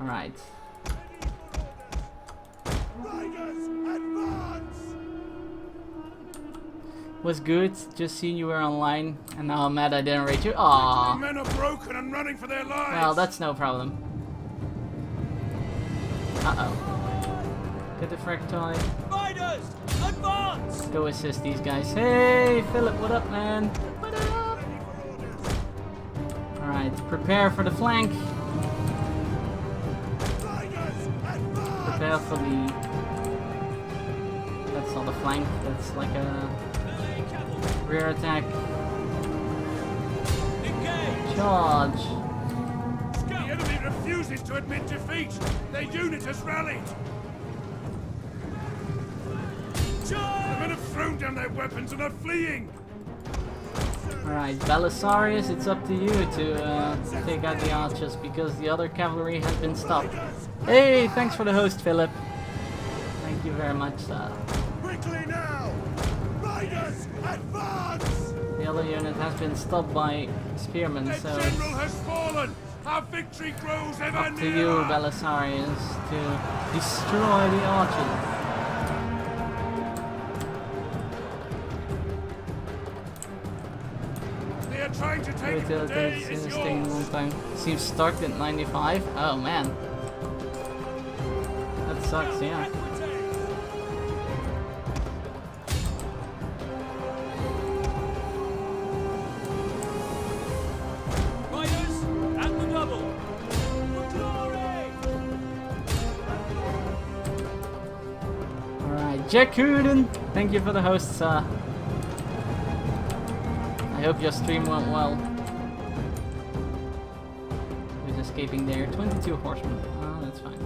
Alright. Riders, advance! Was good. Just seen you were online, and now I'm mad I didn't rate you. The Aww. men are broken and running for their lives. Well, that's no problem. Uh-oh. Get the fractoid. Riders, advance! Go assist these guys. Hey, Philip, what up, man? What up? Alright, prepare for the flank. Riders, advance! Prepare for the... That's not a flank, that's like a rear attack. Engage! Charge. The enemy refuses to admit defeat. Their unit has rallied. The men have thrown down their weapons and are fleeing. Alright, Belisarius, it's up to you to take out the archers because the other cavalry has been stopped. Hey, thanks for the host, Philip. Thank you very much. Quickly now! Riders, advance! The other unit has been stopped by spearmen, Their so general has fallen. Our victory grows ever up to nearer. you, Belisarius, to destroy the archers. They are trying to take Wait, the day this is is taking a long yours. time. Seems stuck at 95. Oh man. That sucks, yeah. Riders, at the double. For glory! Alright, Jack Hooden, thank you for the hosts. I hope your stream went well. Who's escaping there? 22 horsemen. Oh, that's fine.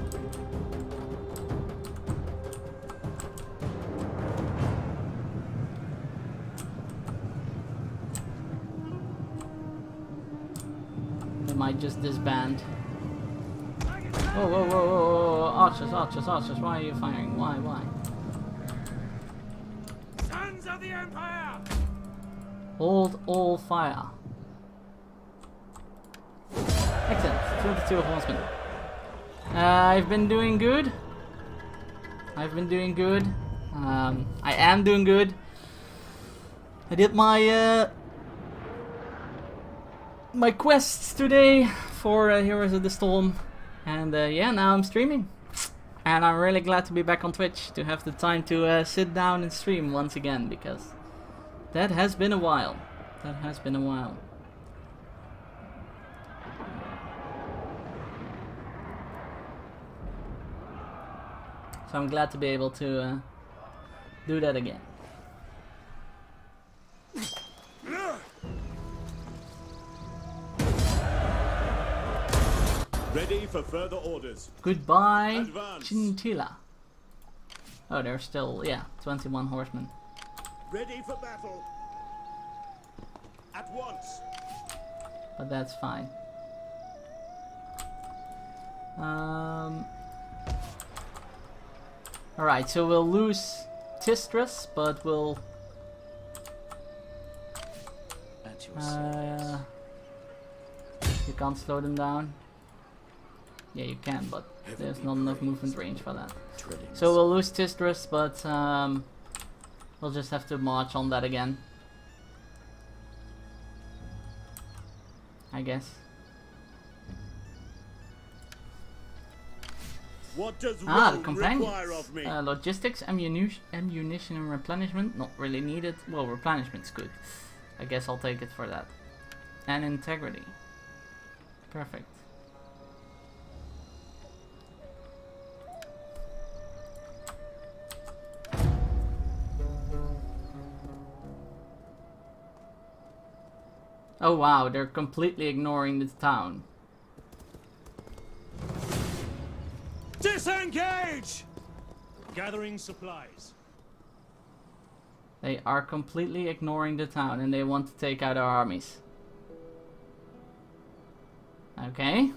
They might just disband. Whoa, whoa, whoa, whoa, whoa, archers, archers, archers, why are you firing? Why? Sons of the Empire! Hold all fire. Excellent, 22 horsemen. I've been doing good. I am doing good. I did my my quests today for Heroes of the Storm, and yeah, now I'm streaming, and I'm really glad to be back on Twitch to have the time to sit down and stream once again, because that has been a while. So I'm glad to be able to do that again. Ready for further orders. Goodbye, Advance. Attila. Oh, there's still, yeah, 21 horsemen. Ready for battle. At once. But that's fine. Alright, so we'll lose Tistras, but we'll... At your service. You can't slow them down. Yeah, you can, but there's not enough movement range for that. Treading So we'll lose Tistras, but we'll just have to march on that again, I guess. What does The Rome require companions. of me? Logistics, ammunition and replenishment, not really needed. Well, replenishment's good. I guess I'll take it for that. And integrity. Perfect. Oh wow, they're completely ignoring the town. Disengage! Gathering supplies. They are completely ignoring the town and they want to take out our armies. Okay.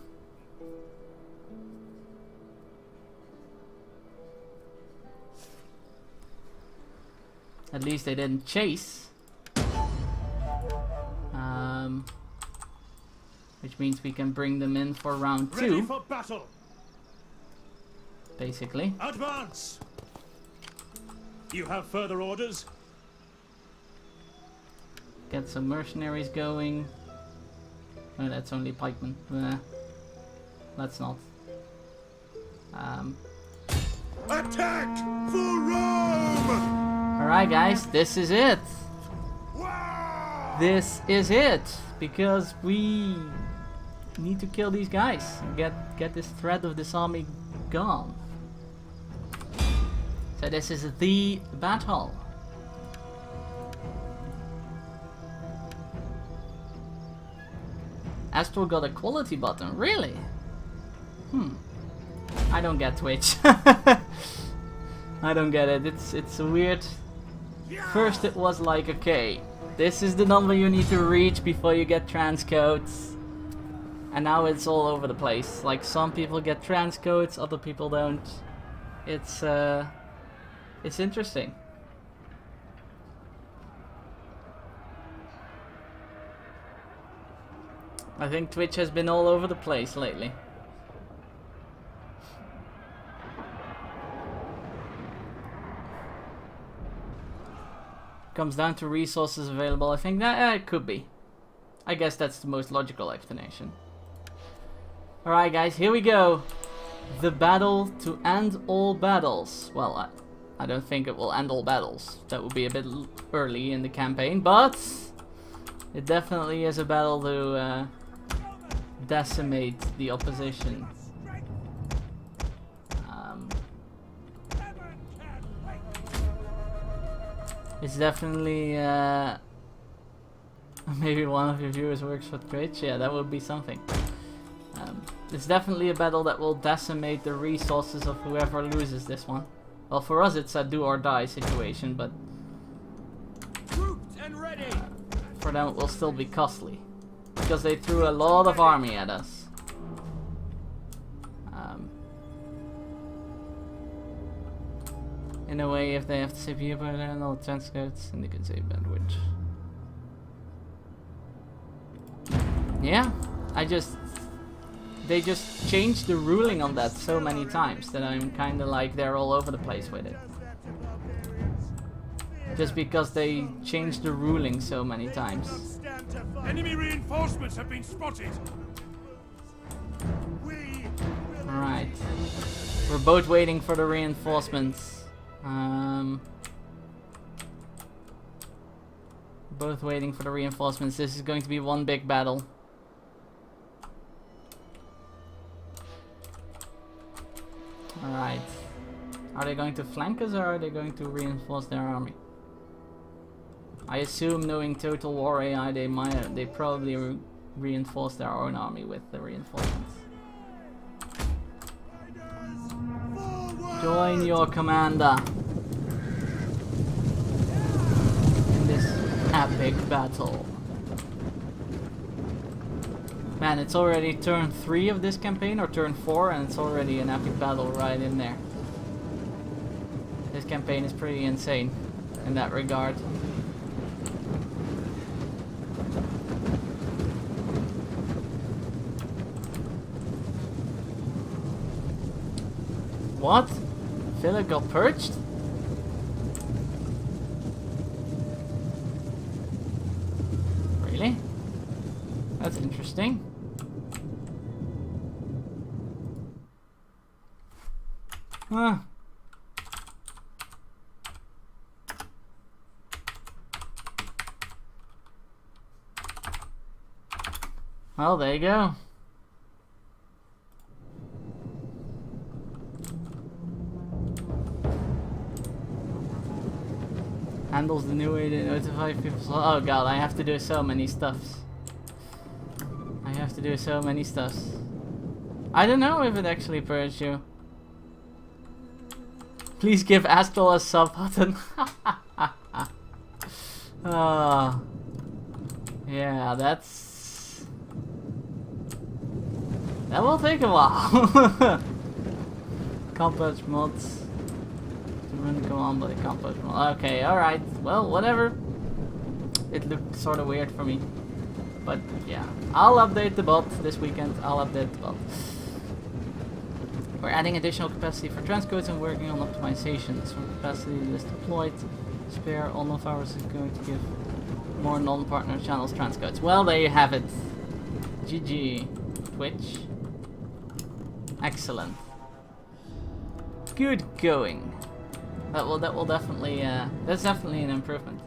At least they didn't chase. Which means we can bring them in for round Ready 2. for battle. basically. Advance! You have further orders? Get some mercenaries going. Oh, that's only pikemen. Let's not. Attack for Rome! Alright guys, this is it. This is it. Because we need to kill these guys. Get this threat of this army gone. So this is the battle. Astral got a quality button, really? I don't get Twitch. I don't get it. It's weird. First it was like, okay, this is the number you need to reach before you get transcodes. And now it's all over the place. Like some people get transcodes, other people don't. It's interesting. I think Twitch has been all over the place lately. Comes down to resources available. I think that it could be. I guess that's the most logical explanation. Alright guys, here we go. The battle to end all battles. Well, I don't think it will end all battles. That would be a bit early in the campaign, but it definitely is a battle to decimate the opposition. It's definitely maybe one of your viewers works for Twitch. Yeah, that would be something. It's definitely a battle that will decimate the resources of whoever loses this one. Well, for us it's a do or die situation, but for them it will still be costly. Because they threw a lot of army at us. In a way, if they have the CPU but then all transcodes, and they can save bandwidth. Yeah, they just changed the ruling on that so many times that I'm kinda like they're all over the place with it. Just because they changed the ruling so many times. Enemy reinforcements have been spotted. Alright. We're both waiting for the reinforcements. Both waiting for the reinforcements. This is going to be one big battle. Alright. Are they going to flank us or are they going to reinforce their army? I assume, knowing Total War AI, they probably reinforce their own army with the reinforcements. Join your commander in this epic battle. Man, it's already turn 3 of this campaign, or turn 4, and it's already an epic battle right in there. This campaign is pretty insane in that regard. What? Philip got purged? Really? That's interesting. Huh. Well, there you go. Handles the new way to notify people. Oh god, I have to do so many stuffs. I have to do so many stuffs. I don't know if it actually purged you. Please give Astral a sub button. Oh. Yeah, that will take a while. Complex mods. Run command by the complex mod. Okay, alright. Well, whatever. It looked sort of weird for me. But yeah, I'll update the bot this weekend. I'll update the bot. We're adding additional capacity for transcodes and working on optimizations. When capacity is deployed, spare on of ours is going to give more non-partner channels transcodes. Well, there you have it. GG, Twitch. Excellent. Good going. That will definitely that's definitely an improvement.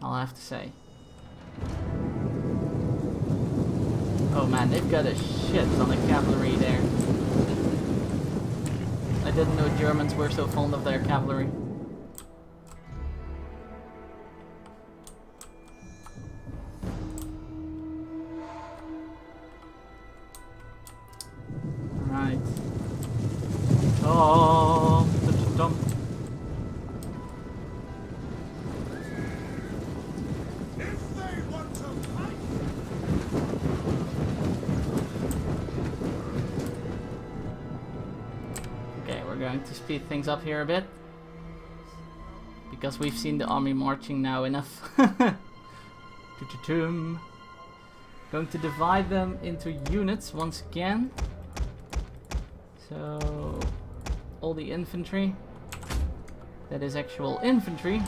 I'll have to say. Oh man, they've got a shit ton of cavalry there. I didn't know Germans were so fond of their cavalry. Right. Oh, dum. If they want to fight, Okay, we're going to speed things up here a bit. Because we've seen the army marching now enough. Going to divide them into units once again. So, all the infantry. That is actual infantry.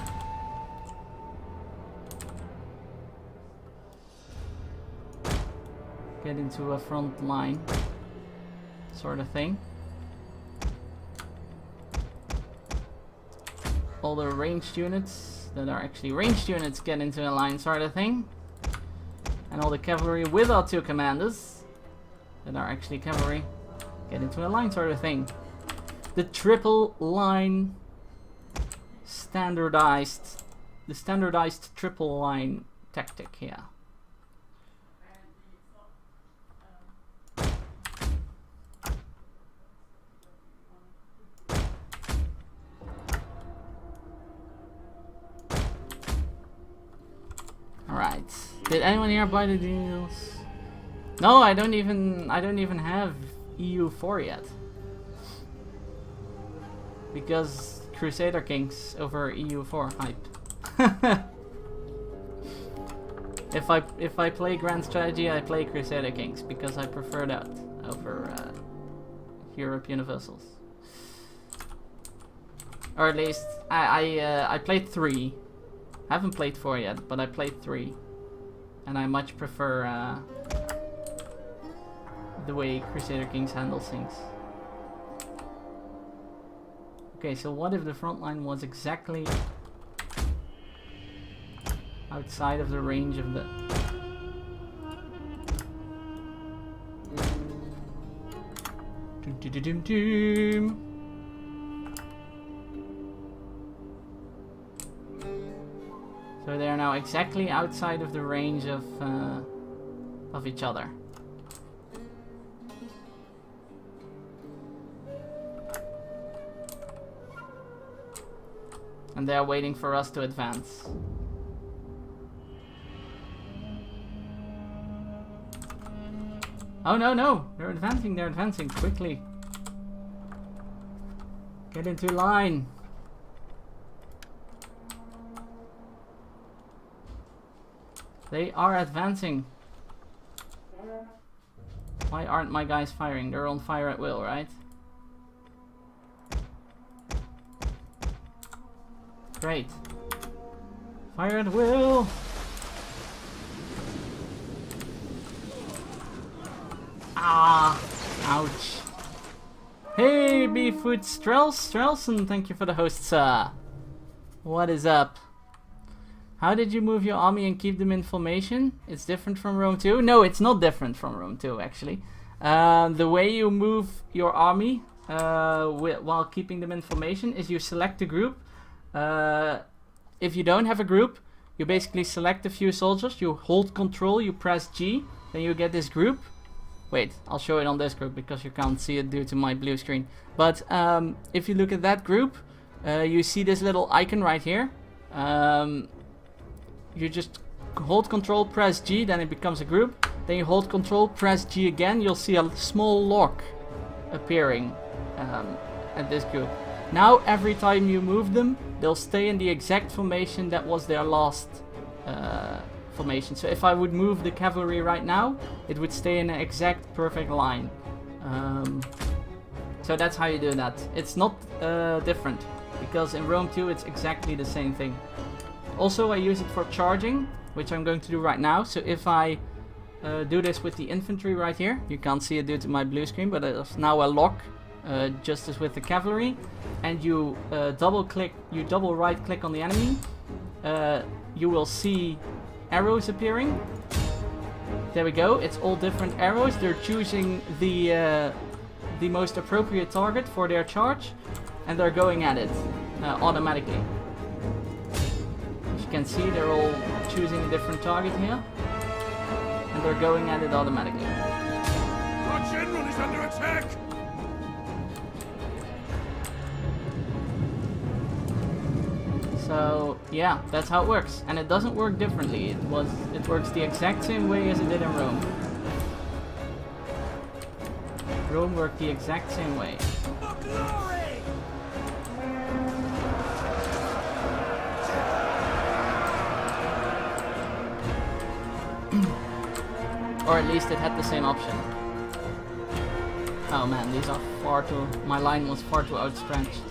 Get into a front line. Sort of thing. All the ranged units that are actually ranged units get into a line sort of thing. And all the cavalry with our 2 commanders that are actually cavalry get into a line sort of thing. The triple line standardized, the standardized triple line tactic here. Alright. Did anyone here buy the deals? No, I don't even have EU4 yet. Because Crusader Kings over EU4 hype. If I play Grand Strategy, I play Crusader Kings because I prefer that over Europe Universals. Or at least I played 3. I haven't played 4 yet, but I played 3. And I much prefer the way Crusader Kings handles things. Okay, so what if the front line was exactly outside of the range of the... So they are now exactly outside of the range of each other. And they are waiting for us to advance. Oh no, no! They're advancing quickly. Get into line. They are advancing. Why aren't my guys firing? They're on fire at will, right? Great. Fire at will! Ah! Ouch. Hey, Beefwood Strelson, thank you for the host, sir. What is up? How did you move your army and keep them in formation? It's different from Rome 2? No, it's not different from Rome 2, actually. The way you move your army while keeping them in formation is you select a group. If you don't have a group, you basically select a few soldiers, you hold control, you press G, then you get this group. Wait, I'll show it on this group because you can't see it due to my blue screen. But if you look at that group, you see this little icon right here. You just hold control, press G, then it becomes a group. Then you hold control, press G again, you'll see a small lock appearing at this group. Now every time you move them, they'll stay in the exact formation that was their last formation. So if I would move the cavalry right now, it would stay in an exact perfect line. So that's how you do that. It's not different, because in Rome 2 it's exactly the same thing. Also, I use it for charging, which I'm going to do right now. So if I do this with the infantry right here, you can't see it due to my blue screen, but there's now a lock, just as with the cavalry, and you double right click on the enemy, you will see arrows appearing. There we go, it's all different arrows. They're choosing the most appropriate target for their charge, and they're going at it automatically. As you can see, they're all choosing a different target here, and they're going at it automatically. Our general is under attack! So yeah, that's how it works, and it doesn't work differently. It works the exact same way as it did in Rome. Rome worked the exact same way. For glory! Or at least it had the same option. Oh man, these are far too... My line was far too outstretched.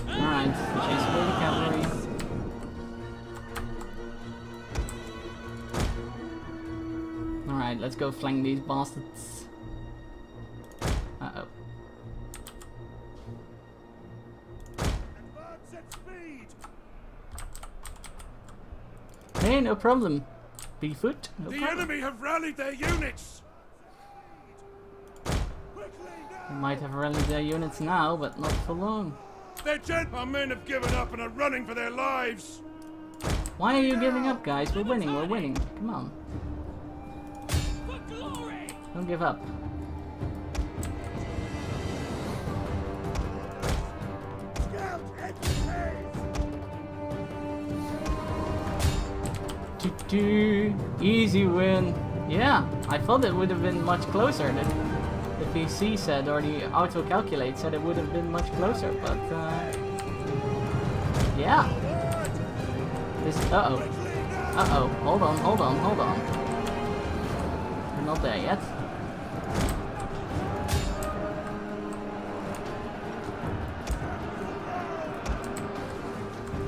Alright, chase away the cavalry. Alright, let's go flank these bastards. Uh-oh. Advance at speed! Hey, no problem. Beeffoot, no The problem. enemy have rallied their units! They might have rallied their units now, but not for long. Our men have given up and are running for their lives! Why are you giving up, guys? We're winning, we're winning. Come on. For glory! Don't give up. Scout Easy win. Yeah, I thought it would have been much closer. The PC said, or the auto-calculate said it would have been much closer, but yeah. This, uh-oh. Uh-oh. Hold on, hold on, hold on. We're not there yet.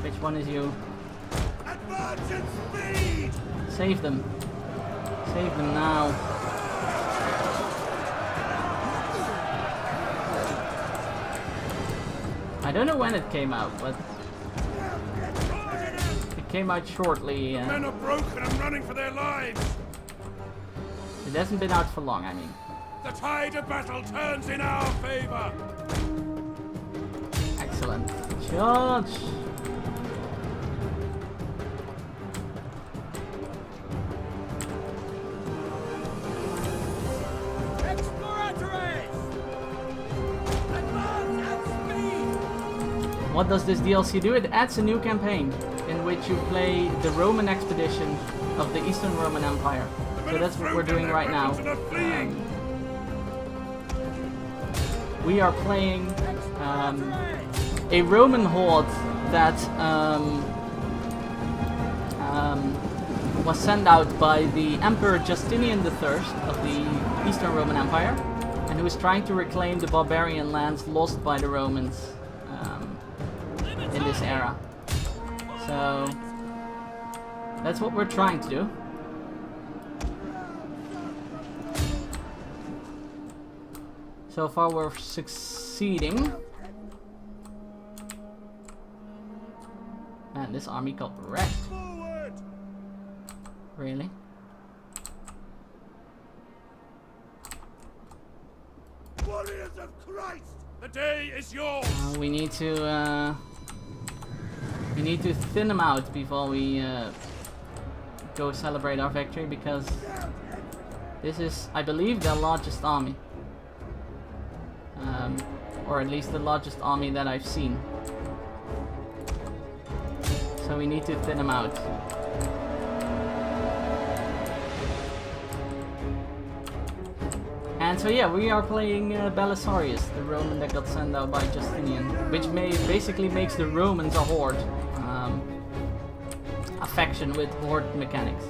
Which one is you? Advance at speed! Save them. Save them now. I don't know when it came out, but it came out shortly. Men are broken and running for their lives! It hasn't been out for long, I mean. The tide of battle turns in our favor! Excellent. Charge! What does this DLC do? It adds a new campaign in which you play the Roman expedition of the Eastern Roman Empire. So that's what we're doing right now. We are playing a Roman horde that was sent out by the Emperor Justinian III of the Eastern Roman Empire, and who is trying to reclaim the barbarian lands lost by the Romans in this era. So that's what we're trying to do. So far we're succeeding. Man, this army got wrecked. Really? Warriors of Christ! The day is yours! We need to thin them out before we go celebrate our victory, because this is, I believe, their largest army. Or at least the largest army that I've seen. So we need to thin them out. And so yeah, we are playing Belisarius, the Roman that got sent out by Justinian, which basically makes the Romans a horde. A faction with horde mechanics.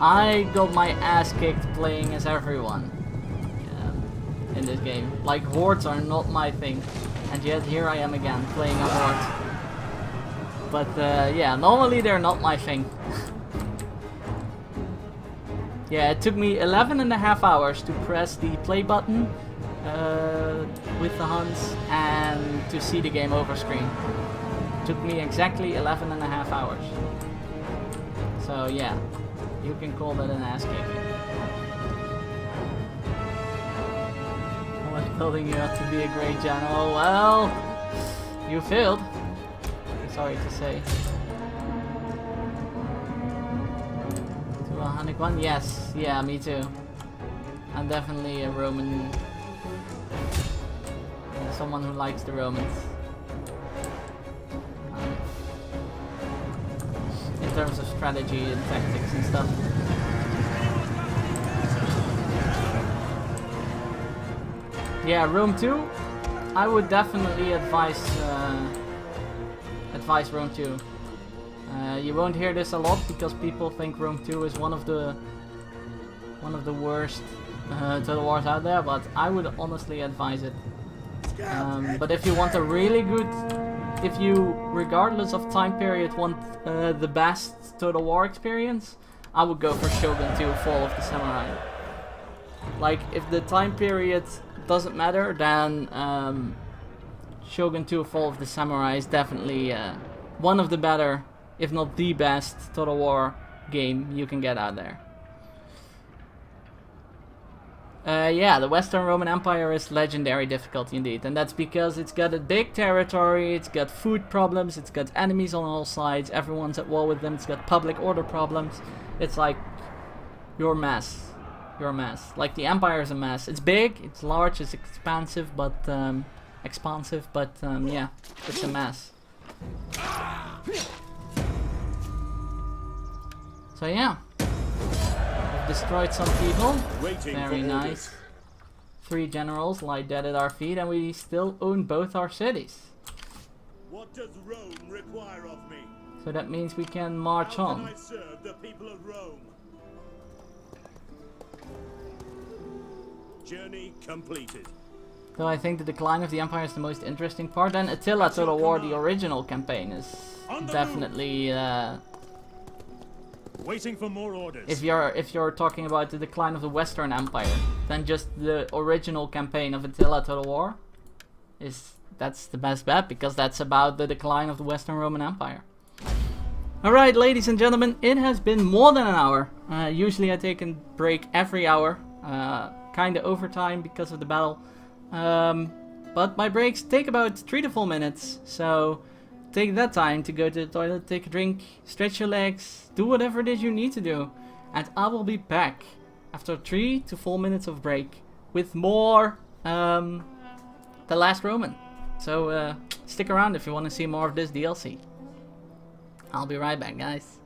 I got my ass kicked playing as everyone in this game. Like, hordes are not my thing. And yet here I am again, playing a horde. But yeah, normally they're not my thing. Yeah, it took me 11.5 hours to press the play button with the Huns and to see the game over screen. It took me exactly 11.5 hours. So yeah, you can call that an ass kicking. I was building you up to be a great general. Well, you failed. Sorry to say. To a Hunnic one? Yes. Yeah, me too. I'm definitely a Roman. Someone who likes the Romans. In terms of strategy and tactics and stuff. Yeah, Rome 2. I would definitely advise Rome 2. You won't hear this a lot because people think Rome 2 is one of the worst Total Wars out there, but I would honestly advise it. But if you want a really good, if you, regardless of time period, want the best Total War experience, I would go for Shogun 2 Fall of the Samurai. Like, if the time period doesn't matter, then Shogun 2 Fall of the Samurai is definitely one of the better, if not the best, Total War game you can get out there. Yeah, the Western Roman Empire is legendary difficulty indeed, and that's because it's got a big territory, it's got food problems, it's got enemies on all sides, everyone's at war with them, it's got public order problems. It's like, you're a mess. You're a mess. Like, the Empire is a mess. It's big, it's large, it's expansive, but yeah, it's a mess. So yeah, we've destroyed some people. Very nice. 3 generals lie dead at our feet, and we still own both our cities. What does Rome require of me? So that means we can march on. How can I serve the people of Rome? Journey completed. Though I think the decline of the Empire is the most interesting part, then Attila Total War, the original campaign, is definitely Waiting for more orders. if you're talking about the decline of the Western Empire, then just the original campaign of Attila Total War that's the best bet, because that's about the decline of the Western Roman Empire. Alright, ladies and gentlemen, it has been more than an hour. Usually I take a break every hour, kinda overtime because of the battle. But my breaks take about 3 to 4 minutes, so take that time to go to the toilet, take a drink, stretch your legs, do whatever it is you need to do, and I will be back after 3 to 4 minutes of break with more The Last Roman. So stick around if you want to see more of this DLC. I'll be right back, guys.